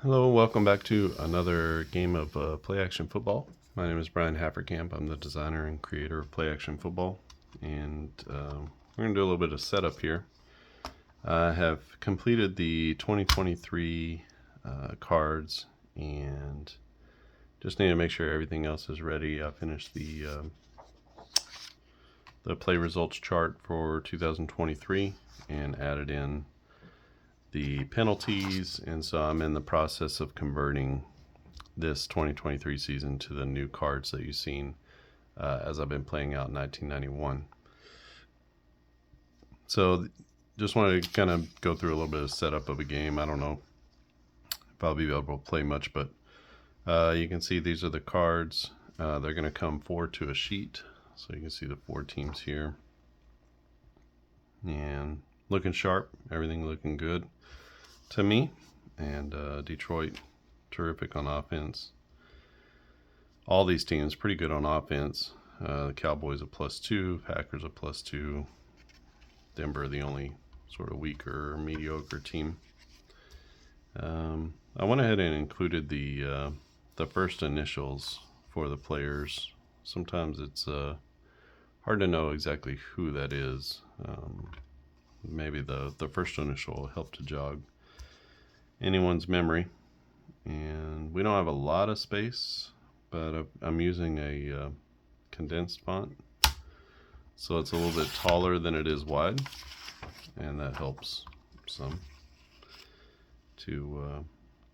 Hello, welcome back to another game of Play Action Football. My name is Brian Haferkamp. I'm the designer and creator of Play Action Football, and we're going to do a little bit of setup here. I have completed the 2023 cards and just need to make sure everything else is ready. I finished the play results chart for 2023 and added in the penalties, and so I'm in the process of converting this 2023 season to the new cards that you've seen as I've been playing out in 1991. So just wanted to kind of go through a little bit of setup of a game. I don't know if I'll be able to play much, but you can see these are the cards. They're going to come 4 to a sheet, so you can see the 4 teams here. And looking sharp, everything looking good to me. And Detroit, terrific on offense. All these teams pretty good on offense. The Cowboys a +2, Packers a +2. Denver the only sort of weaker or mediocre team. I went ahead and included the first initials for the players. Sometimes it's hard to know exactly who that is. Maybe the first initial will help to jog anyone's memory. And we don't have a lot of space, but I'm using a condensed font, so it's a little bit taller than it is wide, and that helps some to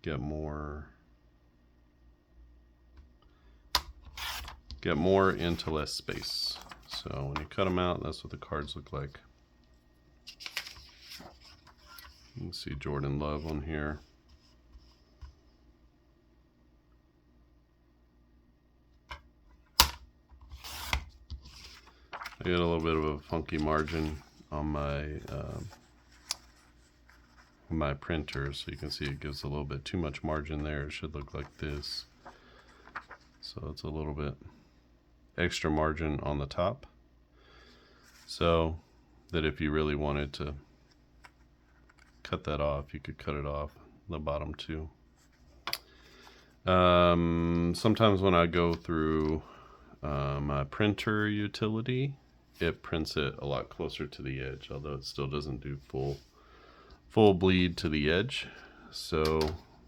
get more into less space. So when you cut them out, that's what the cards look like. You can see Jordan Love on here. I got a little bit of a funky margin on my printer, so you can see it gives a little bit too much margin there. It should look like this. So it's a little bit extra margin on the top, so that if you really wanted to cut that off, you could cut it off the bottom too. Sometimes when I go through my printer utility, it prints it a lot closer to the edge, although it still doesn't do full bleed to the edge. So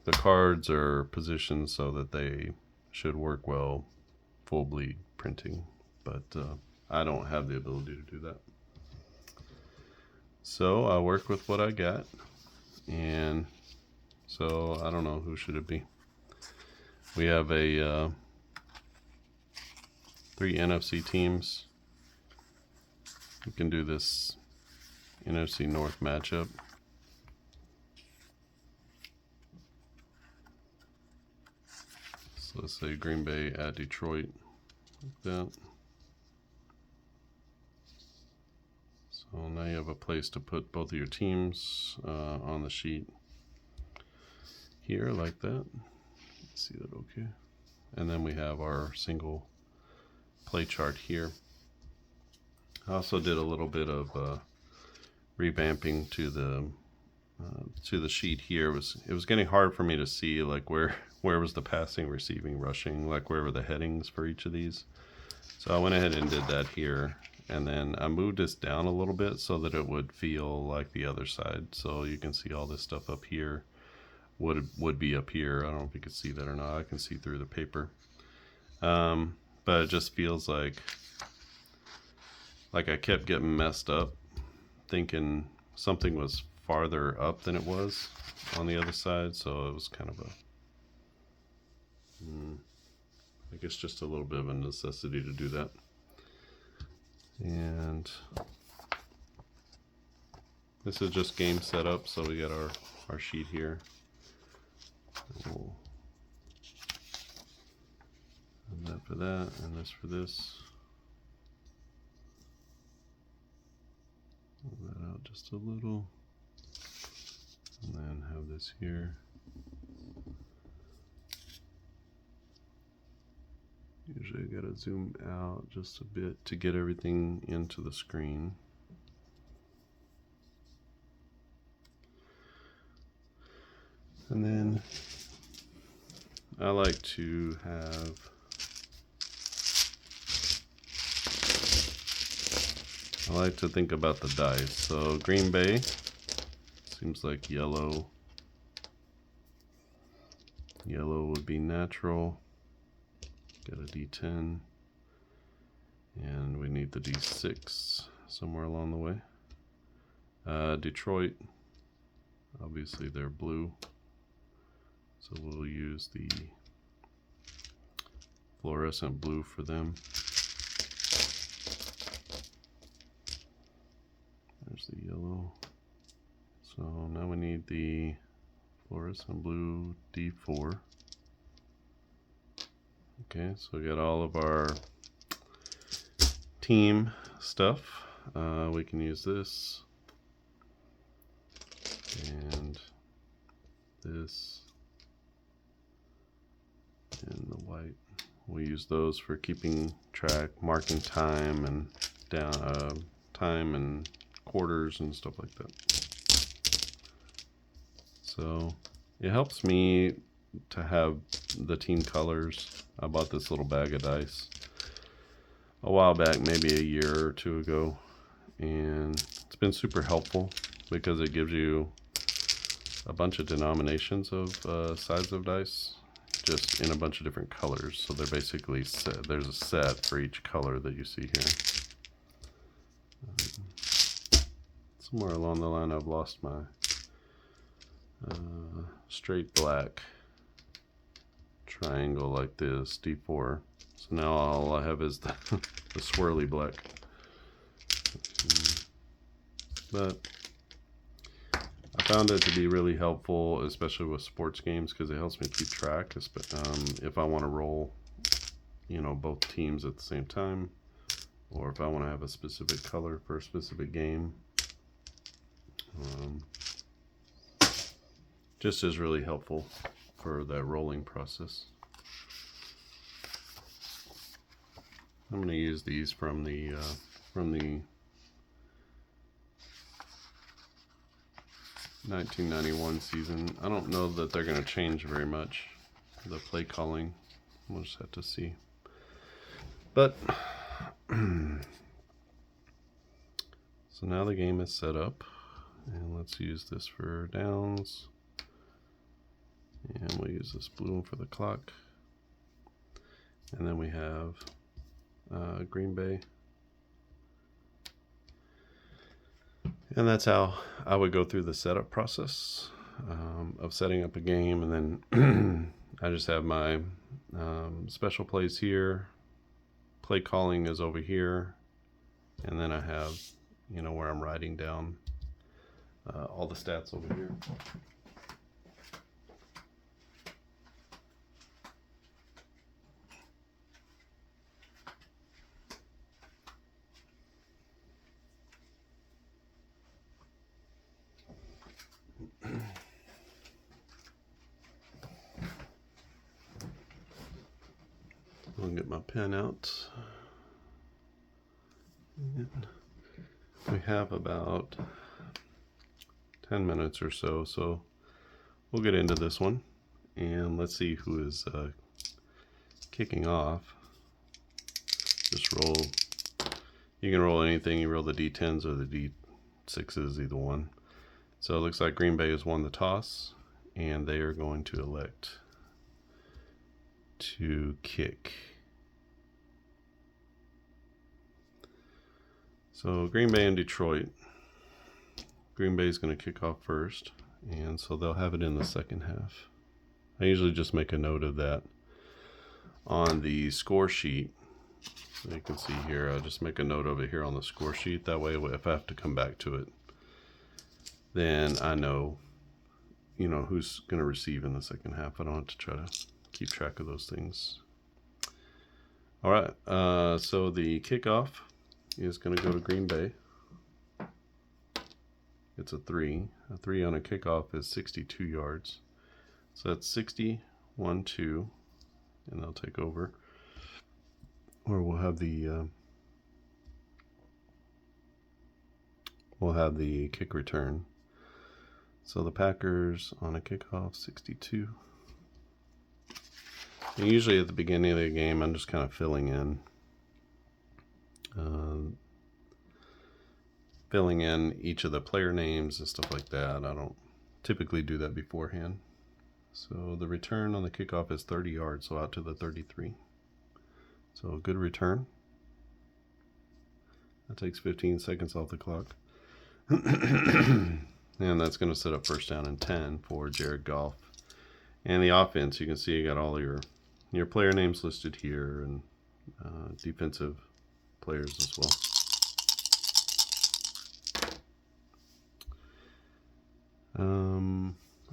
the cards are positioned so that they should work well full bleed printing, but I don't have the ability to do that. So I work with what I got, and so I don't know, who should it be? We have a 3 NFC teams. We can do this NFC North matchup. So let's say Green Bay at Detroit, like that. So now you have a place to put both of your teams on the sheet here, like that. See that okay? And then we have our single play chart here. I also did a little bit of revamping to the sheet here. It was getting hard for me to see like where was the passing, receiving, rushing, like where were the headings for each of these. So I went ahead and did that here, and then I moved this down a little bit so that it would feel like the other side. So you can see all this stuff up here would be up here. I don't know if you can see that or not. I can see through the paper, but it just feels like I kept getting messed up, thinking something was farther up than it was on the other side. So it was kind of I guess just a little bit of a necessity to do that. And this is just game setup, so we got our sheet here. And that for that, and this for this. Pull that out just a little, and then have this here. Usually I gotta zoom out just a bit to get everything into the screen. And then I like to have think about the dice. So Green Bay seems like yellow. Yellow would be natural. Get a D10. And we need the D6 somewhere along the way. Detroit, obviously they're blue. So we'll use the fluorescent blue for them. There's the yellow. So now we need the fluorescent blue D4. Okay, so we got all of our team stuff. We can use this and this and the white. We use those for keeping track, marking time and down time and quarters and stuff like that. So it helps me to have the team colors. I bought this little bag of dice a while back, maybe a year or two ago, and it's been super helpful because it gives you a bunch of denominations of size of dice, just in a bunch of different colors. So they're basically set. There's a set for each color that you see here. Somewhere along the line I've lost my straight black triangle like this, D4. So now all I have is the, the swirly black. But I found it to be really helpful, especially with sports games, because it helps me keep track. If I want to roll, both teams at the same time, or if I want to have a specific color for a specific game. Just is really helpful for that rolling process. I'm going to use these from the 1991 season. I don't know that they're going to change very much, the play calling. We'll just have to see. But so now the game is set up, and let's use this for downs, and we'll use this blue one for the clock, and then we have Green Bay. And that's how I would go through the setup process of setting up a game. And then I just have my special plays here. Play calling is over here. And then I have, where I'm writing down all the stats over here. I'll get my pen out. And we have about 10 minutes or so, so we'll get into this one, and let's see who is kicking off. Just roll. You can roll anything. You roll the D10s or the D6s, either one. So it looks like Green Bay has won the toss, and they are going to elect to kick. So Green Bay and Detroit. Green Bay is going to kick off first, and so they'll have it in the second half. I usually just make a note of that on the score sheet. So you can see here, I'll just make a note of it here on the score sheet. That way, if I have to come back to it, then I know, who's going to receive in the second half. I don't have to try to keep track of those things. All right, so the kickoff is going to go to Green Bay. It's a 3. A 3 on a kickoff is 62 yards. So that's 60, 1, 2, and they'll take over. Or we'll have the kick return. So the Packers on a kickoff, 62. And usually at the beginning of the game, I'm just kind of filling in each of the player names and stuff like that. I don't typically do that beforehand. So the return on the kickoff is 30 yards, so out to the 33. So a good return. That takes 15 seconds off the clock. And that's going to set up first down and 10 for Jared Goff. And the offense, you can see you got all your player names listed here, and defensive players as well.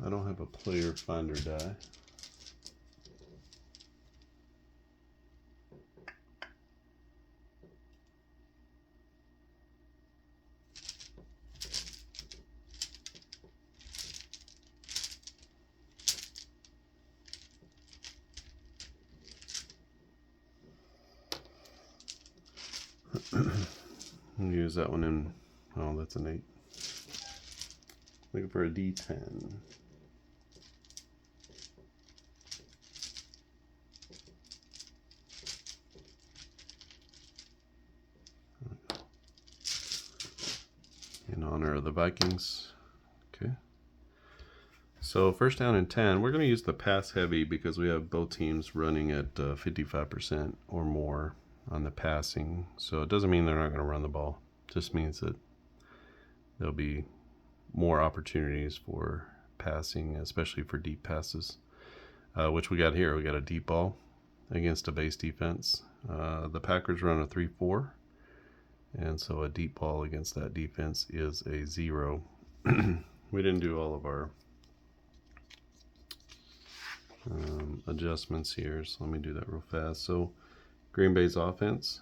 I don't have a player finder die. I'll use that one in, oh, that's an 8. Looking for a D10. In honor of the Vikings. Okay. So first down and 10, we're going to use the pass heavy because we have both teams running at 55% or more on the passing. So it doesn't mean they're not going to run the ball. It just means that there'll be more opportunities for passing, especially for deep passes, which we got here. We got a deep ball against a base defense. The Packers run a 3-4, and so a deep ball against that defense is a 0. We didn't do all of our adjustments here, so let me do that real fast. So Green Bay's offense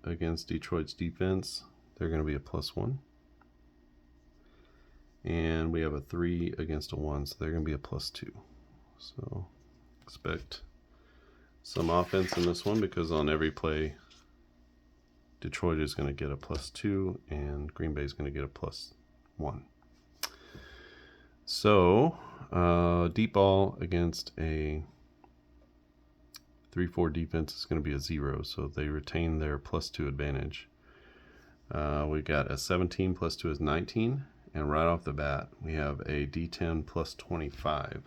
against Detroit's defense, they're going to be a +1. And we have a 3 against a 1, so they're going to be a +2. So expect some offense in this one, because on every play, Detroit is going to get a +2 and Green Bay is going to get a +1. So deep ball against a 3-4 defense is going to be a 0, so they retain their +2 advantage. We've got a 17 +2 is 19. And right off the bat, we have a D10 +25.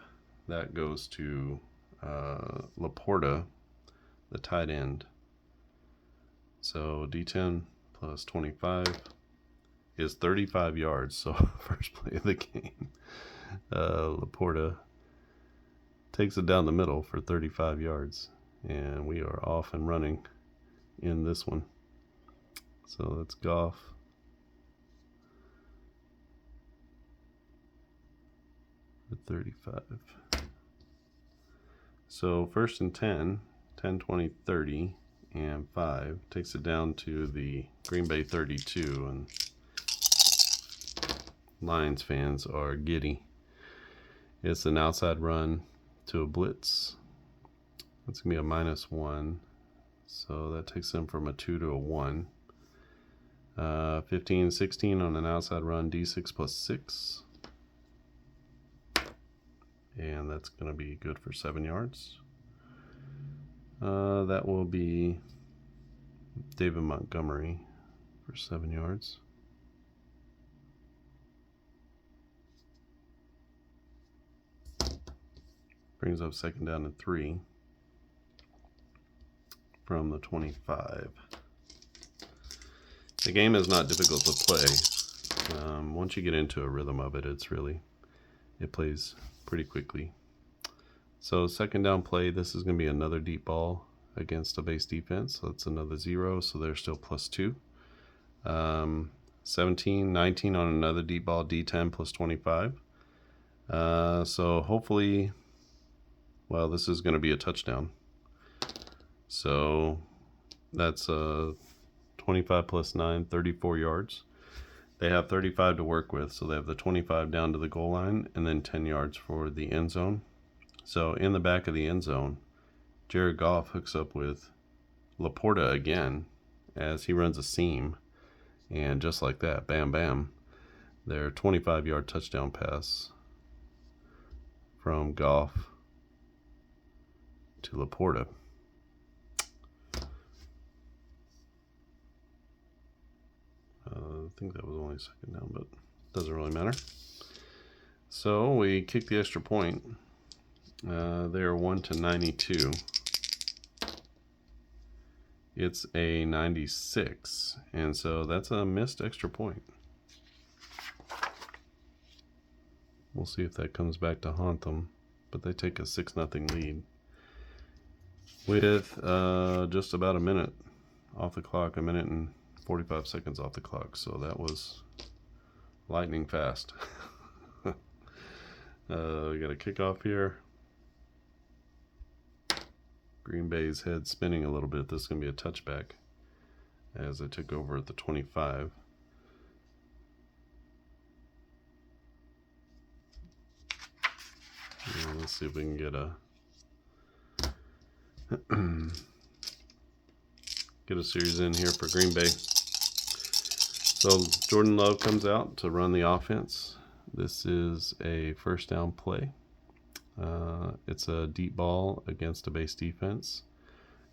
That goes to Laporta, the tight end. So D10 +25 is 35 yards. So first play of the game, Laporta takes it down the middle for 35 yards. And we are off and running in this one. So that's Goff. At 35. So first and 10, 10, 20, 30, and 5 takes it down to the Green Bay 32, and Lions fans are giddy. It's an outside run to a blitz. That's going to be a -1, so that takes them from a 2 to a 1. 15, 16 on an outside run, D6 +6. And that's going to be good for 7 yards. That will be David Montgomery for 7 yards. Brings up second down and 3 from the 25. The game is not difficult to play. Once you get into a rhythm of it, it plays pretty quickly. So second down play, this is going to be another deep ball against a base defense. So that's another 0, so they're still +2. 17, 19 on another deep ball, D10 +25. So hopefully, well, this is going to be a touchdown. So that's 25 + 9, 34 yards. They have 35 to work with, so they have the 25 down to the goal line and then 10 yards for the end zone. So in the back of the end zone, Jared Goff hooks up with Laporta again as he runs a seam. And just like that, bam, bam, their 25-yard touchdown pass from Goff to Laporta. I think that was only second down, but doesn't really matter. So we kick the extra point. They are 1-92. It's a 96, and so that's a missed extra point. We'll see if that comes back to haunt them, but they take a 6-0 lead with just about a minute off the clock, a minute and 45 seconds off the clock. So that was lightning fast. We got a kickoff here. Green Bay's head spinning a little bit. This is going to be a touchback as I took over at the 25. And let's see if we can get a series in here for Green Bay. So Jordan Love comes out to run the offense. This is a first down play. It's a deep ball against a base defense.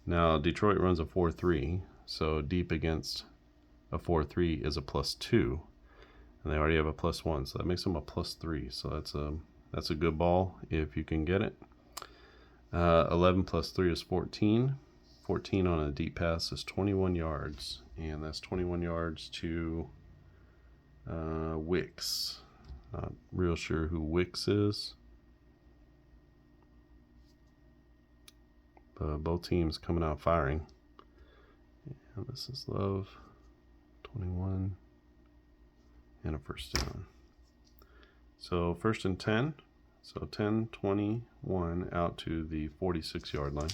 Now Detroit runs a 4-3, so deep against a 4-3 is a +2, and they already have a +1, so that makes them a +3. So that's a good ball if you can get it. 11 + 3 is 14. 14 on a deep pass is 21 yards, and that's 21 yards to Wicks. Not real sure who Wicks is. Both teams coming out firing. And this is Love, 21, and a first down. So 1st and 10. So 10-21 out to the 46-yard line.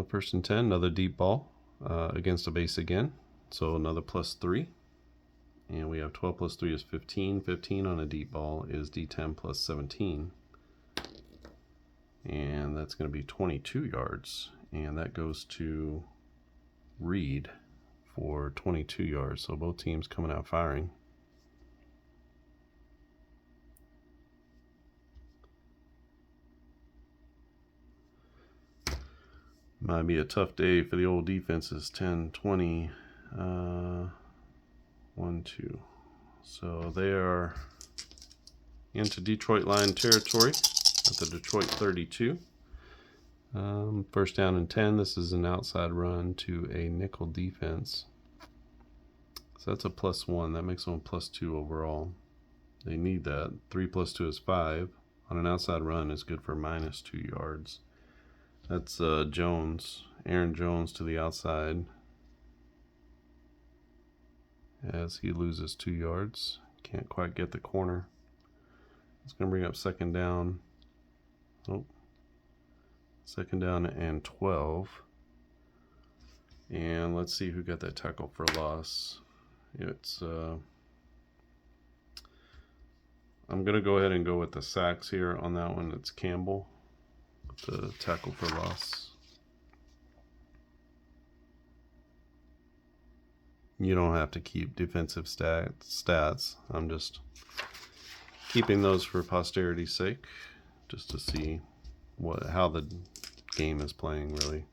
First and 10, another deep ball against a base again. So another +3. And we have 12 + 3 is 15. 15 on a deep ball is D10 + 17. And that's going to be 22 yards. And that goes to Reed for 22 yards. So both teams coming out firing. Might be a tough day for the old defenses. 10-20. 1-2. So they are into Detroit line territory at the Detroit 32. First down and 10. This is an outside run to a nickel defense. So that's a +1. That makes them a +2 overall. They need that. 3 + 2 is 5. On an outside run is good for -2 yards. That's Jones, Aaron Jones to the outside as he loses 2 yards. Can't quite get the corner. It's going to bring up second down. Oh, second down and 12. And let's see who got that tackle for a loss. It's I'm going to go ahead and go with the sacks here on that one. It's Campbell with the tackle for loss. You don't have to keep defensive stats. I'm just keeping those for posterity's sake, just to see how the game is playing, really.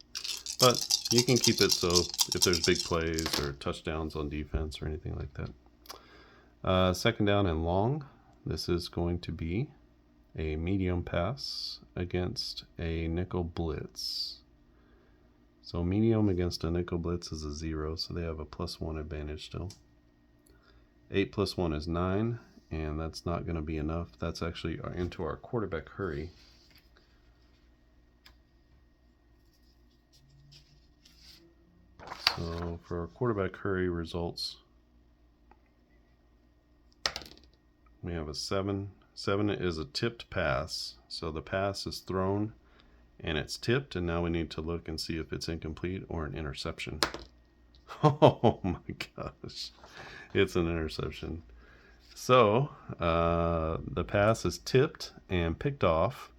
But you can keep it so if there's big plays or touchdowns on defense or anything like that. Second down and long. This is going to be a medium pass against a nickel blitz. So medium against a nickel blitz is a 0, so they have a +1 advantage still. 8 + 1 is 9, and that's not going to be enough. That's actually into our quarterback hurry. So for our quarterback hurry results, we have a 7. 7 is a tipped pass. So the pass is thrown and it's tipped, and now we need to look and see if it's incomplete or an interception. Oh my gosh. It's an interception. So the pass is tipped and picked off.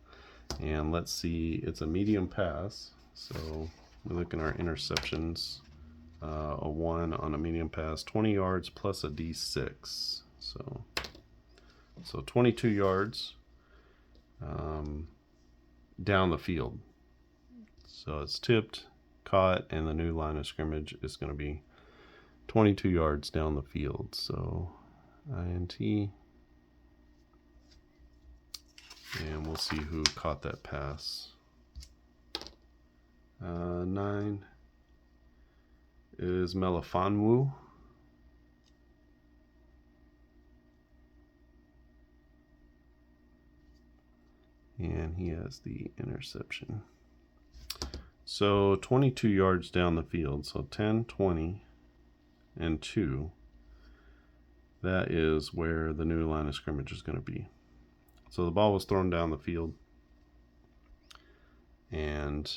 And let's see, it's a medium pass. So we look at our interceptions. A 1 on a medium pass, 20 yards plus a D6. So So 22 yards down the field. So it's tipped, caught, and the new line of scrimmage is going to be 22 yards down the field. So INT, and we'll see who caught that pass. 9 is Melifonwu. And he has the interception. So 22 yards down the field. So 10, 20, and 2. That is where the new line of scrimmage is going to be. So the ball was thrown down the field and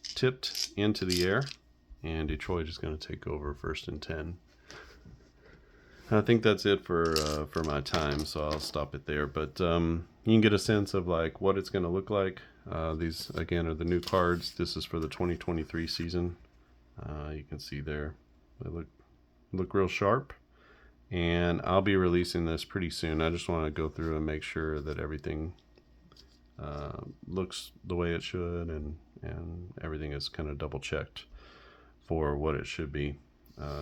tipped into the air. And Detroit is going to take over 1st and 10. I think that's it for my time, so I'll stop it there. But you can get a sense of like what it's going to look like. These again are the new cards. This is for the 2023 season. You can see there they look real sharp, and I'll be releasing this pretty soon. I just want to go through and make sure that everything looks the way it should, and everything is kind of double checked for what it should be.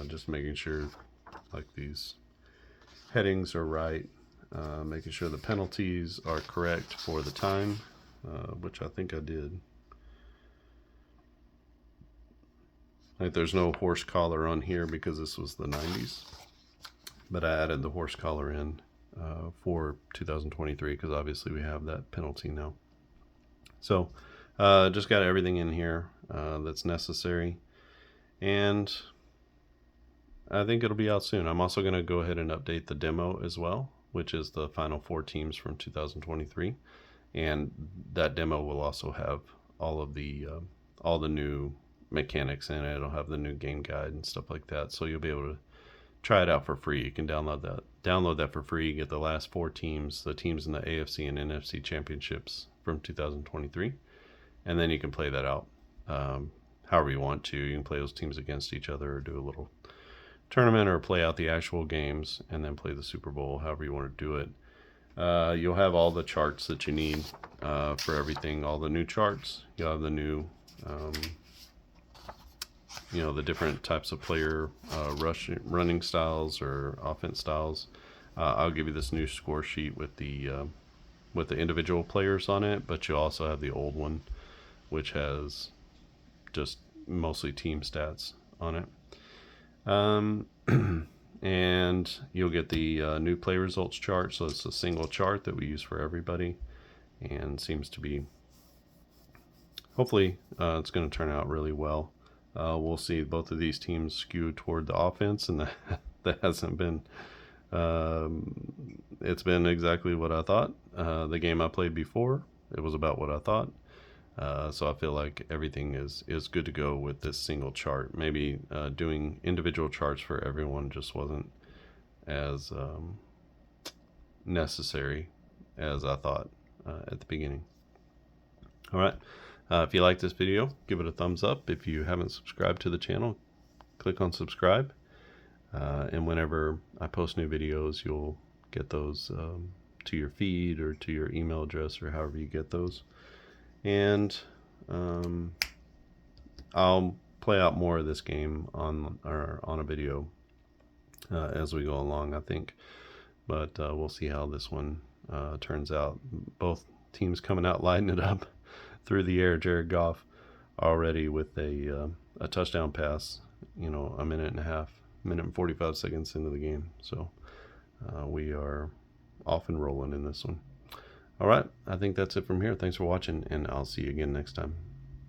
Just making sure like these headings are right, making sure the penalties are correct for the time, which I think I did. Like there's no horse collar on here because this was the 90s, but I added the horse collar in for 2023 because obviously we have that penalty now. So just got everything in here that's necessary, and I think it'll be out soon. I'm also going to go ahead and update the demo as well, which is the final 4 teams from 2023, and that demo will also have all the new mechanics in it. It'll have the new game guide and stuff like that, so you'll be able to try it out for free. You can download that for free. You get the last 4 teams, the teams in the AFC and NFC championships from 2023, and then you can play that out however you want to. You can play those teams against each other or do a little tournament or play out the actual games and then play the Super Bowl, however you want to do it. You'll have all the charts that you need for everything, all the new charts. You'll have the new the different types of player running styles or offense styles. I'll give you this new score sheet with the individual players on it, but you also have the old one, which has just mostly team stats on it. And you'll get the new play results chart. So it's a single chart that we use for everybody, and seems to be, hopefully it's going to turn out really well. We'll see both of these teams skew toward the offense, and that hasn't been, it's been exactly what I thought. The game I played before, it was about what I thought. So I feel like everything is good to go with this single chart. Maybe doing individual charts for everyone just wasn't as necessary as I thought at the beginning. All right. If you like this video, give it a thumbs up. If you haven't subscribed to the channel, click on subscribe. And whenever I post new videos, you'll get those to your feed or to your email address or however you get those. And I'll play out more of this game on a video as we go along, I think. But we'll see how this one turns out. Both teams coming out lighting it up through the air. Jared Goff already with a touchdown pass, a minute and 45 seconds into the game. So we are off and rolling in this one. All right, I think that's it from here. Thanks for watching, and I'll see you again next time.